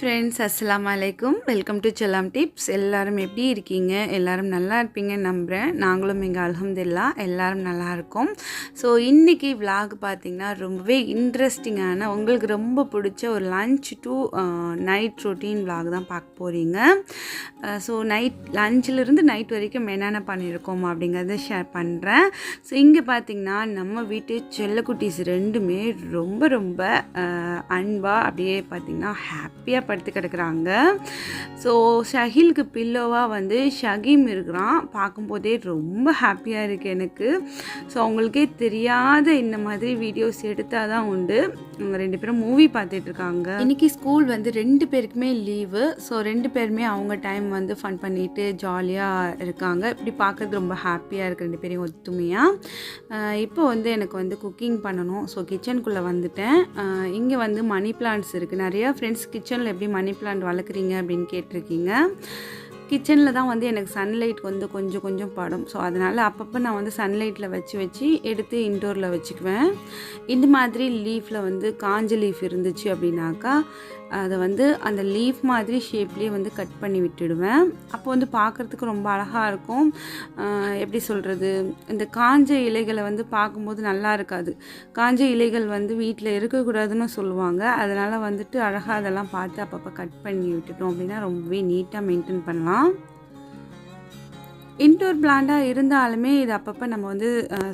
Friends, அஸ்ஸலாமு அலைக்கும். Welcome to செல்லம் டிப்ஸ். எல்லாரும் எப்படி இருக்கீங்க? எல்லாரும் நல்லா இருப்பீங்கன்னு நம்புகிறேன். நாங்களும் இங்கே அல்ஹம்துலில்லாஹ் எல்லாரும் நல்லா இருக்கோம். ஸோ இன்றைக்கி விலாக் பார்த்திங்கன்னா ரொம்பவே இன்ட்ரெஸ்டிங்கான, உங்களுக்கு ரொம்ப பிடிச்ச ஒரு lunch to night routine vlog தான் பார்க்க போகிறீங்க. ஸோ லஞ்சிலிருந்து நைட் வரைக்கும் என்னென்ன பண்ணியிருக்கோம் அப்படிங்கிறத ஷேர் பண்ணுறேன். ஸோ இங்கே பார்த்திங்கன்னா நம்ம வீட்டு செல்லக்குட்டீஸ் ரெண்டுமே ரொம்ப ரொம்ப அன்பாக அப்படியே பார்த்திங்கன்னா ஹாப்பியாக படுத்து கிடக்குறாங்க. ஸோ ஷஹீலுக்கு பில்லோவாக வந்து ஷகீம் இருக்கிறான். பார்க்கும்போதே ரொம்ப ஹாப்பியாக இருக்குது எனக்கு. ஸோ அவங்களுக்கே தெரியாத இந்த மாதிரி வீடியோஸ் எடுத்தால் தான் உண்டு. அவங்க ரெண்டு பேரும் மூவி பார்த்துட்ருக்காங்க. இன்றைக்கி ஸ்கூல் வந்து ரெண்டு பேருக்குமே லீவு. ஸோ ரெண்டு பேருமே அவங்க டைம் வந்து ஃபன் பண்ணிவிட்டு ஜாலியாக இருக்காங்க. இப்படி பார்க்குறது ரொம்ப ஹாப்பியாக இருக்குது ரெண்டு பேரையும் ஒத்துமையாக. இப்போ வந்து எனக்கு வந்து குக்கிங் பண்ணணும். ஸோ கிச்சனுக்குள்ளே வந்துட்டேன். இங்கே வந்து மணி பிளான்ட்ஸ் இருக்குது. நிறையா ஃப்ரெண்ட்ஸ் கிச்சனில் எப்படி மணி பிளான்ட் வளர்க்குறீங்க அப்படின்னு கேட்டிருக்கீங்க. கிச்சனில் தான் வந்து எனக்கு சன்லைட் வந்து கொஞ்சம் கொஞ்சம் படும். ஸோ அதனால் அப்பப்போ நான் வந்து சன்லைட்டில் வச்சு எடுத்து இன்டோரில் வச்சுக்குவேன். இந்த மாதிரி லீஃபில் வந்து காஞ்ச லீஃப் இருந்துச்சு அப்படின்னாக்கா அதை வந்து அந்த லீஃப் மாதிரி ஷேப்லேயே வந்து கட் பண்ணி விட்டுடுவேன். அப்போ வந்து பார்க்குறதுக்கு ரொம்ப அழகாக இருக்கும். எப்படி சொல்கிறது, இந்த காஞ்ச இலைகளை வந்து பார்க்கும்போது நல்லா இருக்காது. காஞ்ச இலைகள் வந்து வீட்டில் இருக்கக்கூடாதுன்னு சொல்லுவாங்க. அதனால் வந்துட்டு அழகாக அதெல்லாம் பார்த்து அப்பப்போ கட் பண்ணி விட்டுட்டோம் அப்படின்னா ரொம்பவே நீட்டாக மெயின்டைன் பண்ணலாம். இன்டோர் பிளான்ட்டாக இருந்தாலுமே இது அப்பப்போ நம்ம வந்து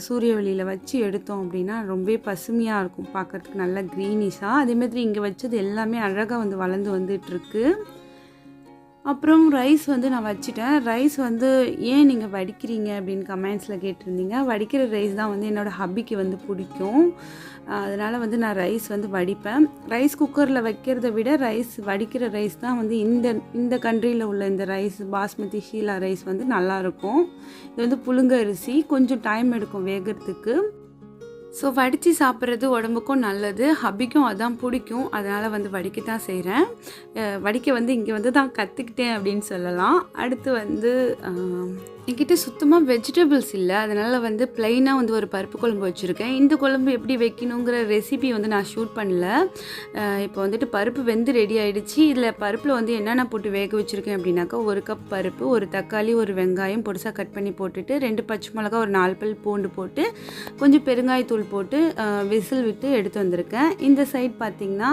சூரிய வெளியில் வச்சு எடுத்தோம் அப்படின்னா ரொம்பவே பசுமையாக இருக்கும், பார்க்குறதுக்கு நல்லா க்ரீனிஷாக. அதேமாதிரி இங்கே வச்சது எல்லாமே அழகாக வந்து வளர்ந்து வந்துட்டுருக்கு. அப்புறம் ரைஸ் வந்து நான் வச்சுட்டேன். ரைஸ் வந்து ஏன் நீங்கள் வடிக்கிறீங்க அப்படின்னு கமெண்ட்ஸில் கேட்டிருந்தீங்க. வடிக்கிற ரைஸ் தான் வந்து என்னோடய ஹப்பிக்கு வந்து பிடிக்கும். அதனால் வந்து நான் ரைஸ் வந்து வடிப்பேன். ரைஸ் குக்கரில் வைக்கிறத விட ரைஸ் வடிக்கிற ரைஸ் தான் வந்து இந்த கண்ட்ரியில் உள்ள இந்த ரைஸ் பாஸ்மதி ஷீலா ரைஸ் வந்து நல்லாயிருக்கும். இது வந்து புழுங்க அரிசி, கொஞ்சம் டைம் எடுக்கும் வேகிறதுக்கு. ஸோ வடித்து சாப்பிட்றது உடம்புக்கும் நல்லது, ஹப்பிக்கும் அதான் பிடிக்கும். அதனால் வந்து வடிக்க தான் செய்கிறேன். வடிக்க வந்து இங்கே வந்து தான் கற்றுக்கிட்டேன் அப்படின்னு சொல்லலாம். அடுத்து வந்து என்கிட்ட சுத்தமாக வெஜிடபிள்ஸ் இல்லை. அதனால் வந்து ப்ளைனாக வந்து ஒரு பருப்பு குழம்பு வச்சுருக்கேன். இந்த குழம்பு எப்படி வைக்கணுங்கிற ரெசிபி வந்து நான் ஷூட் பண்ணல. இப்போ வந்துட்டு பருப்பு வெந்து ரெடி ஆகிடுச்சு. இதில் பருப்பில் வந்து என்னென்ன போட்டு வேக வச்சுருக்கேன் அப்படின்னாக்கா, ஒரு கப் பருப்பு, ஒரு தக்காளி, ஒரு வெங்காயம் பொடிசாக கட் பண்ணி போட்டுட்டு, 2 பச்சை மிளகா, ஒரு 4 பல் பூண்டு போட்டு, கொஞ்சம் பெருங்காயத்தூள் போட்டு விசில் விட்டு எடுத்து வந்திருக்கேன். இந்த சைட் பார்த்திங்கன்னா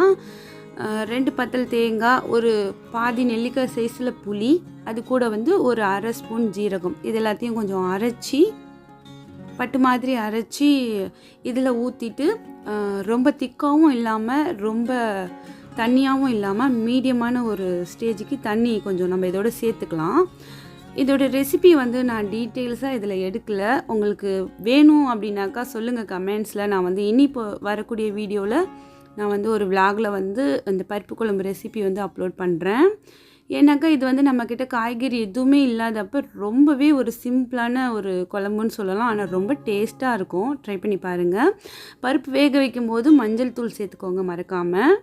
2 பத்தல் தேங்காய், ஒரு பாதி நெல்லிக்காய் சைஸில் புளி, அது கூட வந்து ஒரு அரை ஸ்பூன் ஜீரகம், இது எல்லாத்தையும் கொஞ்சம் அரைச்சி பட்டு மாதிரி அரைச்சி இதில் ஊற்றிட்டு, ரொம்ப திக்காகவும் இல்லாமல் ரொம்ப தண்ணியாகவும் இல்லாமல் மீடியமான ஒரு ஸ்டேஜுக்கு தண்ணி கொஞ்சம் நம்ம இதோட சேர்த்துக்கலாம். இதோட ரெசிபி வந்து நான் டீட்டெயில்ஸாக இதில் எடுக்கலை. உங்களுக்கு வேணும் அப்படின்னாக்கா சொல்லுங்கள் கமெண்ட்ஸில். நான் வந்து இனி இப்போ வரக்கூடிய வீடியோவில் நான் வந்து ஒரு விலாகில் வந்து அந்த பருப்பு குழம்பு ரெசிபி வந்து அப்லோட் பண்ணுறேன். ஏன்னாக்கா இது வந்து நம்மக்கிட்ட காய்கறி எதுவுமே இல்லாதப்போ ரொம்பவே ஒரு சிம்பிளான ஒரு குழம்புன்னு சொல்லலாம். ஆனால் ரொம்ப டேஸ்ட்டாக இருக்கும். ட்ரை பண்ணி பாருங்கள். பருப்பு வேக வைக்கும் போது மஞ்சள் தூள் சேர்த்துக்கோங்க மறக்காமல்.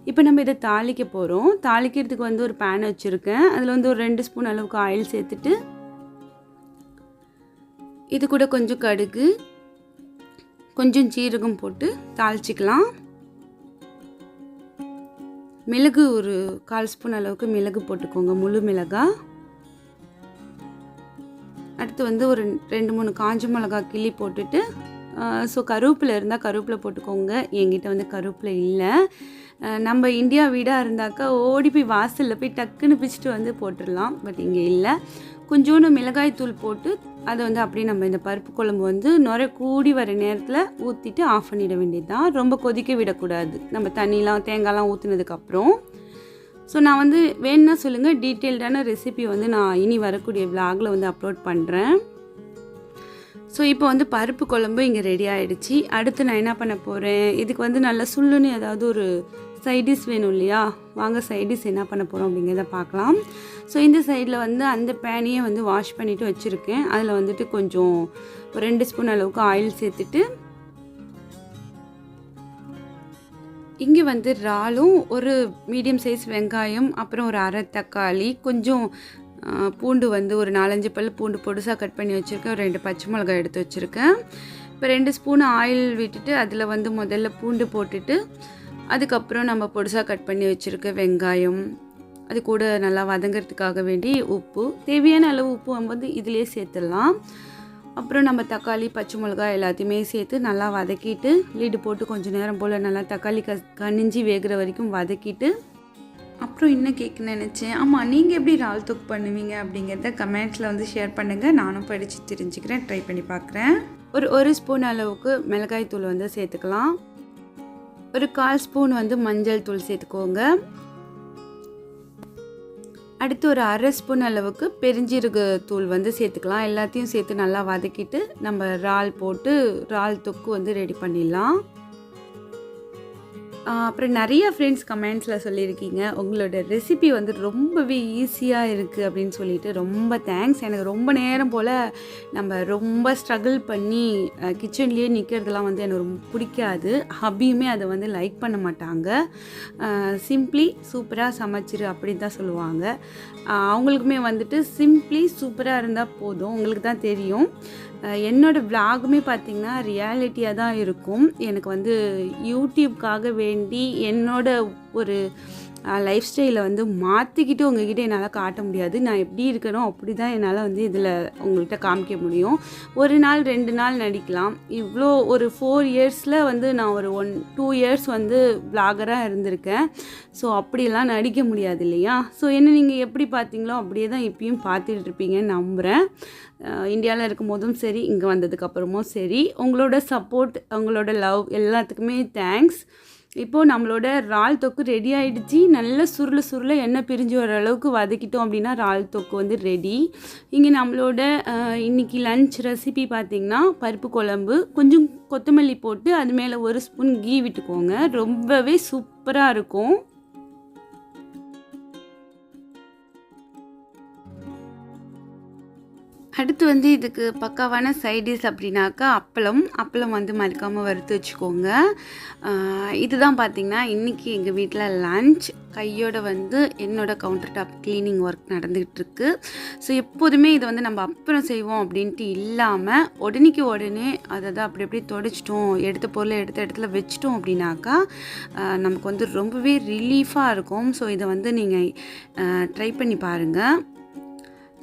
இப்போ நம்ம இதை தாளிக்க போகிறோம். தாளிக்கிறதுக்கு வந்து ஒரு பேன் வச்சுருக்கேன். அதில் வந்து ஒரு 2 ஸ்பூன் அளவுக்கு ஆயில் சேர்த்துட்டு, இது கூட கொஞ்சம் கடுகு, கொஞ்சம் ஜீரகம் போட்டு தாளிச்சிக்கலாம். மிளகு ஒரு 1/4 ஸ்பூன் அளவுக்கு மிளகு போட்டுக்கோங்க, முழு மிளகா. அடுத்து வந்து ஒரு 2-3 காஞ்ச மிளகா கிள்ளி போட்டுட்டு, ஸோ கருவேப்பிலை இருந்தால் கருவேப்பிலை போட்டுக்கோங்க. என்கிட்ட வந்து கருவேப்பிலை இல்லை. நம்ம இந்தியா வீடாக இருந்தாக்கா ஓடி போய் வாசலில் போய் டக்குன்னு பிச்சுட்டு வந்து போட்டுடலாம். பட் இங்கே இல்லை. கொஞ்சோண்டு மிளகாய் தூள் போட்டு அதை வந்து அப்படியே நம்ம இந்த பருப்பு குழம்பு வந்து நுரை கூடி வர நேரத்தில் ஊற்றிட்டு ஆஃப் பண்ணிட வேண்டியது தான். ரொம்ப கொதிக்க விடக்கூடாது நம்ம தண்ணிலாம் தேங்காய்லாம் ஊற்றுனதுக்கப்புறம். ஸோ நான் வந்து வேணுன்னா சொல்லுங்கள், டீட்டெயில்டான ரெசிபி வந்து நான் இனி வரக்கூடிய விலாகில் வந்து அப்லோட் பண்ணுறேன். ஸோ இப்போ வந்து பருப்பு குழம்பு இங்கே ரெடி ஆகிடுச்சு. அடுத்து நான் என்ன பண்ண போகிறேன், இதுக்கு வந்து நல்லா சுள்ளுன்னு ஏதாவது ஒரு சைடிஷ் வேணும் இல்லையா? வாங்க சைடிஷ் என்ன பண்ண போகிறோம் அப்படிங்கிறத பார்க்கலாம். ஸோ இந்த சைடில் வந்து அந்த பேனையே வந்து வாஷ் பண்ணிவிட்டு வச்சுருக்கேன். அதில் வந்துட்டு கொஞ்சம் ஒரு 2 ஸ்பூன் அளவுக்கு ஆயில் சேர்த்துட்டு, இங்கே வந்து இறாலும், ஒரு மீடியம் சைஸ் வெங்காயம், அப்புறம் ஒரு அரை தக்காளி, கொஞ்சம் பூண்டு வந்து ஒரு 4-5 பல் பூண்டு பொடிசாக கட் பண்ணி வச்சுருக்கேன். ஒரு 2 பச்சை மிளகாய் எடுத்து வச்சுருக்கேன். இப்போ 2 ஸ்பூன் ஆயில் விட்டுட்டு அதில் வந்து முதல்ல பூண்டு போட்டுட்டு, அதுக்கப்புறம் நம்ம பொடிசாக கட் பண்ணி வச்சுருக்க வெங்காயம், அது கூட நல்லா வதங்கிறதுக்காக வேண்டி உப்பு, தேவையான அளவு உப்பு வந்து இதிலே சேர்த்துடலாம். அப்புறம் நம்ம தக்காளி, பச்சை மிளகாய் எல்லாத்தையுமே சேர்த்து நல்லா வதக்கிட்டு லீடு போட்டு கொஞ்சம் நேரம் போல் நல்லா தக்காளி கனிஞ்சி வேகிற வரைக்கும் வதக்கிட்டு, அப்புறம் இன்னும் கேட்க நினச்சேன், ஆமாம் நீங்கள் எப்படி இறால் தொக்கு பண்ணுவீங்க அப்படிங்கிறத கமெண்ட்ஸில் வந்து ஷேர் பண்ணுங்கள். நானும் படித்து தெரிஞ்சுக்கிறேன், ட்ரை பண்ணி பார்க்குறேன். ஒரு ஸ்பூன் அளவுக்கு மிளகாய் தூள் வந்து சேர்த்துக்கலாம். ஒரு 1/4 ஸ்பூன் வந்து மஞ்சள் தூள் சேர்த்துக்கோங்க. அடுத்து ஒரு 1/2 ஸ்பூன் அளவுக்கு பெருஞ்சீரக தூள் வந்து சேர்த்துக்கலாம். எல்லாத்தையும் சேர்த்து நல்லா வதக்கிட்டு நம்ம இறால் போட்டு இறால் தொக்கு வந்து ரெடி பண்ணிடலாம். அப்புறம் நிறைய ஃப்ரெண்ட்ஸ் கமெண்ட்ஸில் சொல்லியிருக்கீங்க, உங்களோட ரெசிபி வந்து ரொம்பவே ஈஸியாக இருக்குது அப்படின்னு சொல்லிட்டு ரொம்ப தேங்க்ஸ். எனக்கு ரொம்ப நேரம் போல் நம்ம ரொம்ப ஸ்ட்ரகிள் பண்ணி கிச்சன்லேயே நிற்கிறதுலாம் வந்து எனக்கு ரொம்ப பிடிக்காது. ஹபியுமே அதை வந்து லைக் பண்ண மாட்டாங்க. சிம்ப்ளி சூப்பராக சமைச்சிரு அப்படின்னு தான் சொல்லுவாங்க. அவங்களுக்குமே வந்துட்டு சிம்ப்ளி சூப்பராக இருந்தால் போதும். உங்களுக்கு தான் தெரியும், என்னோடய விலாகுமே பார்த்திங்கன்னா ரியாலிட்டியாக தான் இருக்கும். எனக்கு வந்து யூடியூப்காக வேண்டி என்னோட ஒரு லைஃப் ஸ்டைலை வந்து மாற்றிக்கிட்டு உங்ககிட்ட என்னால் காட்ட முடியாது. நான் எப்படி இருக்கணும் அப்படி தான் என்னால் வந்து இதில் உங்கள்கிட்ட காமிக்க முடியும். ஒரு நாள் 2 நாள் நடிக்கலாம். இவ்வளோ ஒரு 4 இயர்ஸில் வந்து நான் ஒரு 2 இயர்ஸ் வந்து விலாகராக இருந்திருக்கேன். ஸோ அப்படியெல்லாம் நடிக்க முடியாது இல்லையா? ஸோ என்ன நீங்கள் எப்படி பார்த்தீங்களோ அப்படியே தான் இப்பயும் பார்த்துட்டு இருப்பீங்கன்னு நம்புகிறேன். இந்தியாவில் இருக்கும் போதும் சரி, இங்கே வந்ததுக்கப்புறமும் சரி, உங்களோட சப்போர்ட், உங்களோட லவ் எல்லாத்துக்குமே தேங்க்ஸ். இப்போது நம்மளோட இறால் தொக்கு ரெடி ஆகிடுச்சு. நல்ல சுருள எண்ணெய் பிரிஞ்சு வர அளவுக்கு வதக்கிட்டோம் அப்படின்னா இறால் தொக்கு வந்து ரெடி. இங்கே நம்மளோட இன்றைக்கி லன்ச் ரெசிபி பார்த்திங்கன்னா பருப்பு குழம்பு, கொஞ்சம் கொத்தமல்லி போட்டு அது மேலே 1 ஸ்பூன் கீ விட்டுக்கோங்க. ரொம்பவே சூப்பராக இருக்கும். அடுத்து வந்து இதுக்கு பக்காவான சைடிஷ் அப்படின்னாக்கா அப்பளம் வந்து மறக்காமல் வறுத்து வச்சுக்கோங்க. இதுதான் பார்த்திங்கன்னா இன்றைக்கி எங்கள் வீட்டில் லன்ச். கையோடு வந்து என்னோடய கவுண்டர் டாப் க்ளீனிங் ஒர்க் நடந்துகிட்ருக்கு. ஸோ எப்போதுமே இதை வந்து நம்ம அப்புறம் செய்வோம் அப்படின்ட்டு இல்லாமல் உடனே அதை தான் அப்படி தொடச்சிட்டோம், எடுத்த பொருளை எடுத்த இடத்துல வச்சிட்டோம் அப்படின்னாக்கா நமக்கு வந்து ரொம்பவே ரிலீஃபாக இருக்கும். ஸோ இதை வந்து நீங்கள் ட்ரை பண்ணி பாருங்கள்.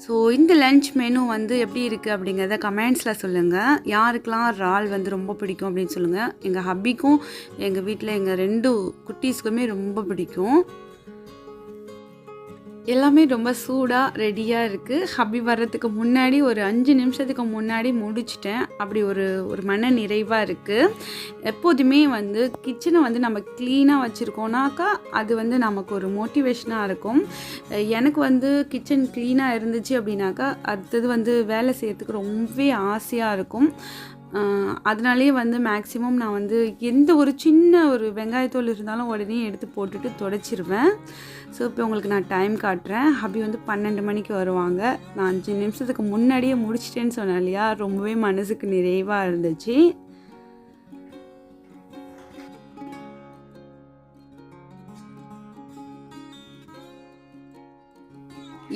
ஸோ இந்த லன்ச் மெனு வந்து எப்படி இருக்குது அப்படிங்கிறத கமெண்ட்ஸில் சொல்லுங்கள். யாருக்கெல்லாம் இறால் வந்து ரொம்ப பிடிக்கும் அப்படின்னு சொல்லுங்கள். எங்கள் ஹப்பிக்கும் எங்கள் வீட்டில் எங்கள் 2 குட்டீஸ்க்குமே ரொம்ப பிடிக்கும். எல்லாமே ரொம்ப சூடாக ரெடியாக இருக்குது. ஹப்பி வர்றதுக்கு முன்னாடி ஒரு 5 நிமிஷத்துக்கு முன்னாடி முடிச்சிட்டேன். அப்படி ஒரு மன நிறைவாக இருக்குது. எப்போதுமே வந்து கிச்சனை வந்து நம்ம க்ளீனாக வச்சுருக்கோனாக்கா அது வந்து நமக்கு ஒரு மோட்டிவேஷனாக இருக்கும். எனக்கு வந்து கிச்சன் க்ளீனாக இருந்துச்சு அப்படின்னாக்கா அடுத்தது வந்து வேலை செய்யறதுக்கு ரொம்பவே ஆசையாக இருக்கும். அதனாலே வந்து மேக்ஸிமம் நான் வந்து எந்த ஒரு சின்ன ஒரு வெங்காயத்தோல் இருந்தாலும் உடனே எடுத்து போட்டுட்டு துடைச்சிருவேன். ஸோ இப்போ உங்களுக்கு நான் டைம் காட்டுறேன். ஹப்பி வந்து 12 மணிக்கு வருவாங்க. நான் 5 நிமிஷத்துக்கு முன்னாடியே முடிச்சிட்டேன்னு சொன்னேன் இல்லையா? ரொம்பவே மனசுக்கு நிறைவாக இருந்துச்சு.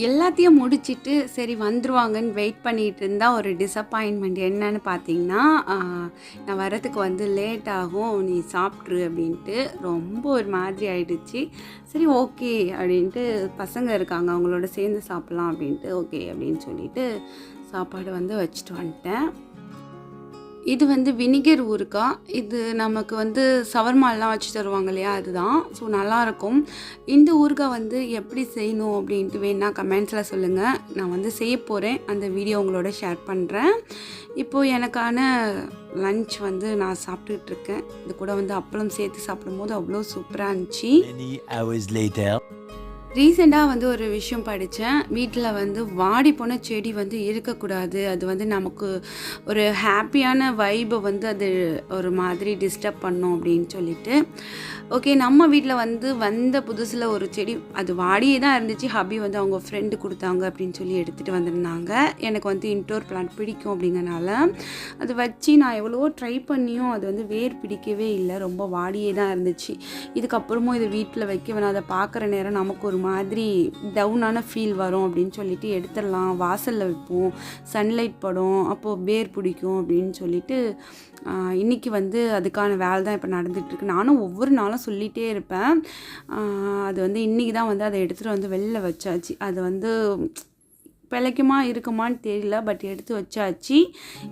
எல்லாத்தையும் முடிச்சுட்டு சரி வந்துருவாங்கன்னு வெயிட் பண்ணிகிட்டு இருந்தால் ஒரு டிசப்பாயின்மெண்ட் என்னன்னு பார்த்தீங்கன்னா, நான் வரதுக்கு வந்து லேட் ஆகும், நீ சாப்பிட்ரு அப்படின்ட்டு ரொம்ப ஒரு மாதிரி ஆகிடுச்சு. சரி ஓகே அப்படின்ட்டு பசங்க இருக்காங்க, அவங்களோட சேர்ந்து சாப்பிட்லாம் அப்படின்ட்டு ஓகே அப்படின்னு சொல்லிட்டு சாப்பாடு வந்து வச்சுட்டு வந்துட்டேன். இது வந்து வினிகர் ஊறுகாய். இது நமக்கு வந்து சவர்மாலாம் வச்சு தருவாங்க இல்லையா, அதுதான். ஸோ நல்லாயிருக்கும். இந்த ஊறுகாய் வந்து எப்படி செய்யணும் அப்படின்ட்டு வேணால் கமெண்ட்ஸில் சொல்லுங்கள். நான் வந்து செய்ய போகிறேன், அந்த வீடியோ உங்களோட ஷேர் பண்ணுறேன். இப்போது எனக்கான லன்ச் வந்து நான் சாப்பிட்டுக்கிட்டு இருக்கேன். இது கூட வந்து அப்பளம் சேர்த்து சாப்பிடும்போது அவ்வளோ சூப்பராக இருந்துச்சு. ரீசெண்டாக வந்து ஒரு விஷயம் படித்தேன். வீட்டில் வந்து வாடி போன செடி வந்து இருக்கக்கூடாது. அது வந்து நமக்கு ஒரு ஹாப்பியான வைபை வந்து அது ஒரு மாதிரி டிஸ்டர்ப் பண்ணும் அப்படின்னு சொல்லிட்டு. ஓகே, நம்ம வீட்டில் வந்து வந்த புதுசில் ஒரு செடி அது வாடியே தான் இருந்துச்சு. ஹபி வந்து அவங்க ஃப்ரெண்டு கொடுத்தாங்க அப்படின்னு சொல்லி எடுத்துகிட்டு வந்திருந்தாங்க. எனக்கு வந்து இன்டோர் பிளான்ட் பிடிக்கும் அப்படிங்கிறனால அது வச்சு நான் எவ்வளோ ட்ரை பண்ணியும் அது வந்து வேர் பிடிக்கவே இல்லை. ரொம்ப வாடியே தான் இருந்துச்சு. இதுக்கப்புறமும் இது வீட்டில் வைக்க வேணாம். அதை பார்க்குற நேரம் நமக்கு ஒரு மாதிரி டவுனான ஃபீல் வரும் அப்படின்னு சொல்லிட்டு எடுத்துடலாம், வாசலில் வைப்போம், சன்லைட் படும், அப்போது வேர் பிடிக்கும் அப்படின்னு சொல்லிட்டு இன்றைக்கி வந்து அதுக்கான வேலை தான் இப்போ நடந்துகிட்ருக்கு. நானும் ஒவ்வொரு நாளும் சொல்லிகிட்டே இருப்பேன். அது வந்து இன்றைக்கி தான் வந்து அதை எடுத்துகிட்டு வந்து வெளில வச்சாச்சு. அது வந்து பிழைக்குமா இருக்குமான்னு தெரியல, பட் எடுத்து வச்சாச்சு.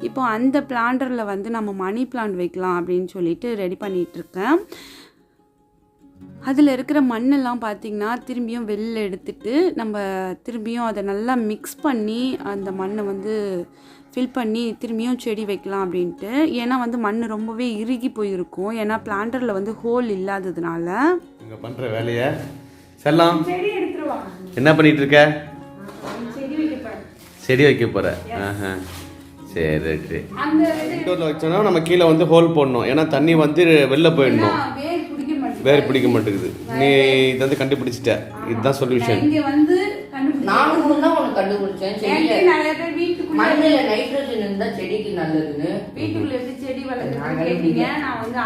இப்போ அந்த பிளான்டரில் வந்து நம்ம மணி பிளான்ட் வைக்கலாம் அப்படின்னு சொல்லிட்டு ரெடி பண்ணிகிட்ருக்கேன். அதில் இருக்கிற மண்ணெல்லாம் பார்த்திங்கன்னா திரும்பியும் வெளில எடுத்துட்டு நம்ம திரும்பியும் அதை நல்லா மிக்ஸ் பண்ணி அந்த மண்ணை வந்து ஃபில் பண்ணி திரும்பியும் செடி வைக்கலாம் அப்படின்ட்டு. ஏன்னா வந்து மண் ரொம்பவே இறுகி போயிருக்கும், ஏன்னா பிளான்டரில் வந்து ஹோல் இல்லாததுனால. இங்கே பண்ணுற வேலையை செல்லாம் என்ன பண்ணிகிட்டு இருக்க? செடி வைக்க போகிற? சரி ரைட்டு. இன்டோரில் வச்சோன்னா நம்ம கீழே வந்து ஹோல் போடணும், ஏன்னா தண்ணி வந்து வெளில போயிடணும், வேர் பிடிக்க மாட்டேங்குது. நீ இதை வந்து கண்டுபிடிச்சிட்ட, இதுதான் சொல்யூஷன். நானும் தான் உனக்கு கண்டுபிடிச்சேன். மண்ணில் நைட்ரோஜன் இருந்தால் செடிக்கு நல்லதுன்னு. வீட்டுக்குள்ள எப்படி செடி வளர்க்குறது கேட்டீங்க, நான் வந்து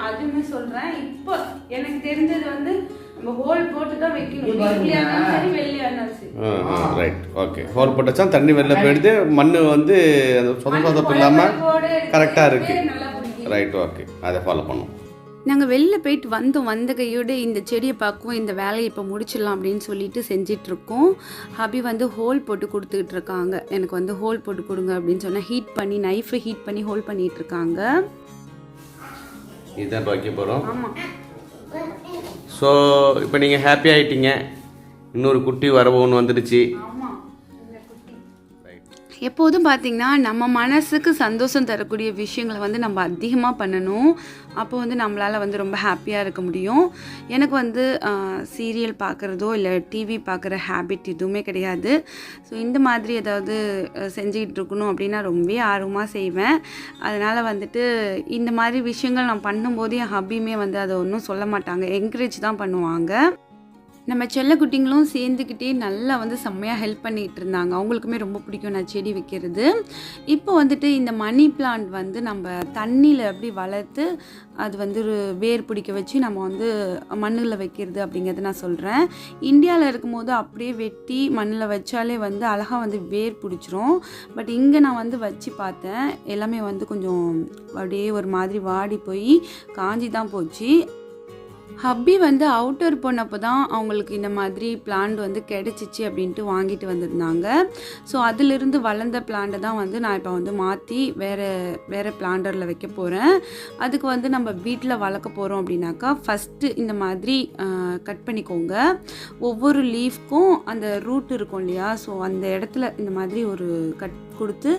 அதுவுமே சொல்கிறேன். இப்போ எனக்கு தெரிஞ்சது வந்து நம்ம ஹோல் போட்டு தான் வைக்கணும், சரி வெளியே இருந்தாலும். Right, okay. ஹோல் போட்டாச்சா தண்ணி வெளில போயிடுது, மண் வந்து சொதப்பு இல்லாமல் கரெக்டாக இருக்குது. ரைட், ஓகே, அதை ஃபாலோ பண்ணுவோம். நாங்கள் வெளில போயிட்டு வந்த கையோடு இந்த செடியை பார்க்கவும் இந்த வேலையை இப்போ முடிச்சிடலாம் அப்படின்னு சொல்லிட்டு செஞ்சிட்ருக்கோம். ஹபி வந்து ஹோல் போட்டு கொடுத்துக்கிட்டு இருக்காங்க. எனக்கு வந்து ஹோல் போட்டு கொடுங்க அப்படின்னு சொன்னால் ஹீட் பண்ணி நைஃபை ஹீட் பண்ணி ஹோல் பண்ணிகிட்ருக்காங்க. இதுதான் வைக்க போகிறோம். ஆமாம். ஸோ இப்போ நீங்கள் ஹாப்பி ஆகிட்டீங்க, இன்னொரு குட்டி வரவோன்னு வந்துடுச்சு. எப்போதும் பார்த்திங்கன்னா நம்ம மனசுக்கு சந்தோஷம் தரக்கூடிய விஷயங்களை வந்து நம்ம அதிகமாக பண்ணணும். அப்போ வந்து நம்மளால் வந்து ரொம்ப ஹாப்பியாக இருக்க முடியும். எனக்கு வந்து சீரியல் பார்க்குறதோ இல்லை டிவி பார்க்குற ஹேபிட் எதுவுமே கிடையாது. ஸோ இந்த மாதிரி ஏதாவது செஞ்சுக்கிட்டு இருக்கணும் அப்படின்னா ரொம்ப ஆர்வமாக செய்வேன். அதனால் வந்துட்டு இந்த மாதிரி விஷயங்கள் நான் பண்ணும்போது என் ஹபியுமே வந்து அதை ஒன்றும் சொல்ல மாட்டாங்க, என்கரேஜ் தான் பண்ணுவாங்க. நம்ம செல்லக்குட்டிங்களும் சேர்ந்துக்கிட்டே நல்லா வந்து செம்மையாக ஹெல்ப் பண்ணிகிட்டு இருந்தாங்க. அவங்களுக்குமே ரொம்ப பிடிக்கும் நான் செடி வைக்கிறது. இப்போ வந்துட்டு இந்த மணி பிளான்ட் வந்து நம்ம தண்ணியில் எப்படி வளர்த்து அது வந்து ஒரு வேர் பிடிக்க வச்சு நம்ம வந்து மண்ணில் வைக்கிறது அப்படிங்கிறத நான் சொல்கிறேன். இந்தியாவில் இருக்கும்போது அப்படியே வெட்டி மண்ணில் வச்சாலே வந்து அழகாக வந்து வேர் பிடிச்சிரும். பட் இங்கே நான் வந்து வச்சு பார்த்தேன், எல்லாமே வந்து கொஞ்சம் அப்படியே ஒரு மாதிரி வாடி போய் காஞ்சி தான் போச்சு. ஹப்பி வந்து அவுட்டர் போனப்போ தான் அவங்களுக்கு இந்த மாதிரி பிளான்ட் வந்து கிடச்சிச்சு அப்படின்ட்டு வாங்கிட்டு வந்திருந்தாங்க. ஸோ அதிலிருந்து வளர்ந்த பிளான்ட்டை தான் வந்து நான் இப்போ வந்து மாற்றி வேறு பிளான்டரில் வைக்க போகிறேன். அதுக்கு வந்து நம்ம வீட்டில் வளர்க்க போகிறோம் அப்படின்னாக்கா ஃபஸ்ட்டு இந்த மாதிரி கட் பண்ணிக்கோங்க. ஒவ்வொரு லீஃப்க்கும் அந்த ரூட் இருக்கும் இல்லையா, ஸோ அந்த இடத்துல இந்த மாதிரி ஒரு கட் கொடுத்து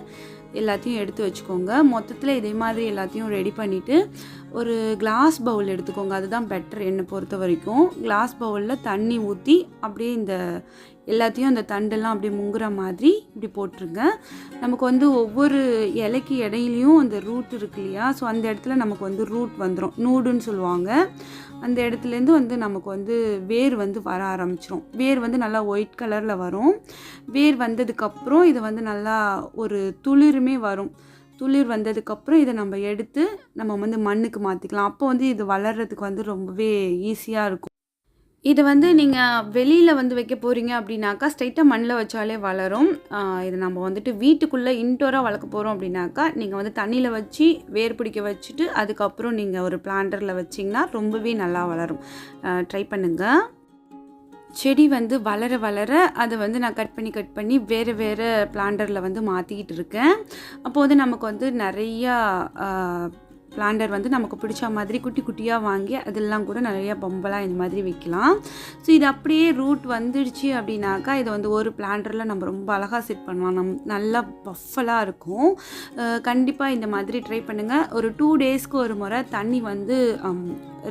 எல்லாத்தையும் எடுத்து வச்சுக்கோங்க. மொத்தத்தில் இதே மாதிரி எல்லாத்தையும் ரெடி பண்ணிவிட்டு ஒரு கிளாஸ் பவுல் எடுத்துக்கோங்க, அதுதான் பெட்டர் என்னை பொறுத்த வரைக்கும். கிளாஸ் பவுலில் தண்ணி ஊற்றி அப்படியே இந்த எல்லாத்தையும் அந்த தண்டெல்லாம் அப்படியே முங்குற மாதிரி இப்படி போட்டுருங்க. நமக்கு வந்து ஒவ்வொரு இலைக்கு இடையிலையும் அந்த ரூட் இருக்கு இல்லையா, ஸோ அந்த இடத்துல நமக்கு வந்து ரூட் வந்துடும், நூடுன்னு சொல்லுவாங்க. அந்த இடத்துலேருந்து வந்து நமக்கு வந்து வேர் வந்து வர ஆரம்பிச்சிடும். வேர் வந்து நல்லா ஒயிட் கலரில் வரும். வேர் வந்ததுக்கப்புறம் இது வந்து நல்லா ஒரு துளிருமே வரும். துளிர் வந்ததுக்கப்புறம் இதை நம்ம எடுத்து நம்ம வந்து மண்ணுக்கு மாற்றிக்கலாம். அப்போ வந்து இது வளர்கிறதுக்கு வந்து ரொம்பவே ஈஸியாக இருக்கும். இதை வந்து நீங்கள் வெளியில் வந்து வைக்க போகிறீங்க அப்படின்னாக்கா ஸ்ட்ரைட்டாக மண்ணில் வச்சாலே வளரும். இது நம்ம வந்துட்டு வீட்டுக்குள்ளே இன்டோராக வளர்க்க போகிறோம் அப்படின்னாக்கா நீங்கள் வந்து தண்ணியில் வச்சு வேர் பிடிக்க வச்சுட்டு அதுக்கப்புறம் நீங்கள் ஒரு பிளான்டரில் வச்சிங்கன்னா ரொம்பவே நல்லா வளரும். ட்ரை பண்ணுங்கள். செடி வந்து வளர வளர அதை வந்து நான் கட் பண்ணி வேறு பிளான்டரில் வந்து மாற்றிக்கிட்டு இருக்கேன். அப்போது வந்து நமக்கு வந்து நிறையா பிளான்டர் வந்து நமக்கு பிடிச்ச மாதிரி குட்டி குட்டியாக வாங்கி அதெல்லாம் கூட நிறையா பொம்பலாக இந்த மாதிரி வைக்கலாம். ஸோ இது அப்படியே ரூட் வந்துடுச்சு அப்படின்னாக்கா இதை வந்து ஒரு பிளான்டரில் நம்ம ரொம்ப அழகாக செட் பண்ணலாம், நல்லா பஃபலாக இருக்கும். கண்டிப்பாக இந்த மாதிரி ட்ரை பண்ணுங்கள். ஒரு 2 டேஸ்க்கு ஒரு முறை தண்ணி வந்து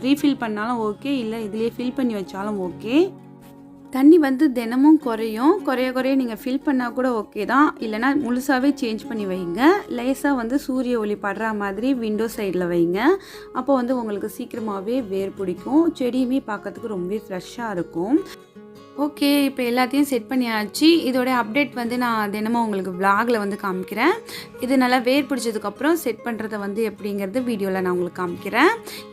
ரீஃபில் பண்ணாலும் ஓகே, இல்லை இதிலே ஃபில் பண்ணி வச்சாலும் ஓகே. தண்ணி வந்து தினமும் குறைய நீங்கள் ஃபில் பண்ணால் கூட ஓகே தான், இல்லைனா முழுசாகவே சேஞ்ச் பண்ணி வைங்க. லேசாக வந்து சூரிய ஒளி படுற மாதிரி விண்டோ சைடில் வைங்க. அப்போ வந்து உங்களுக்கு சீக்கிரமாகவே வேர் பிடிக்கும். செடியுமே பார்க்கறதுக்கு ரொம்பவே ஃப்ரெஷ்ஷாக இருக்கும். ஓகே, இப்போ எல்லாத்தையும் செட் பண்ணியாச்சு. இதோட அப்டேட் வந்து நான் தினமும் உங்களுக்கு விலாகில் வந்து காமிக்கிறேன். இது நல்லா வேர் பிடிச்சதுக்கப்புறம் செட் பண்ணுறத வந்து எப்படிங்கிறது வீடியோவில் நான் உங்களுக்கு காமிக்கிறேன்.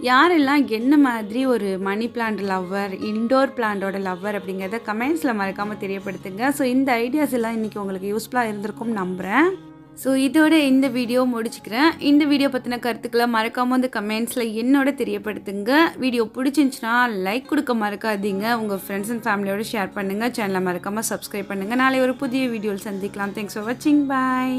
யாரெல்லாம் என்ன மாதிரி ஒரு மணி பிளான்ட் லவ்வர், இன்டோர் பிளான்ட்டோட லவ்வர் அப்படிங்கிறத கமெண்ட்ஸில் மறக்காமல் தெரியப்படுத்துங்க. ஸோ இந்த ஐடியாஸ் எல்லாம் இன்றைக்கி உங்களுக்கு யூஸ்ஃபுல்லாக இருந்திருக்கும்னு நம்புகிறேன். ஸோ இதோட இந்த வீடியோ முடிச்சுக்கிறேன். இந்த வீடியோ பற்றின கருத்துக்களை மறக்காமல் வந்து கமெண்ட்ஸில் என்னோட தெரியப்படுத்துங்க. வீடியோ பிடிச்சிருந்துச்சுன்னா லைக் கொடுக்க மறக்காதீங்க. உங்கள் ஃப்ரெண்ட்ஸ் அண்ட் ஃபேமிலியோட ஷேர் பண்ணுங்கள். சேனலை மறக்காமல் சப்ஸ்கிரைப் பண்ணுங்கள். நாளை ஒரு புதிய வீடியோவில் சந்திக்கலாம். தேங்க்ஸ் ஃபார் வாட்சிங். பாய்.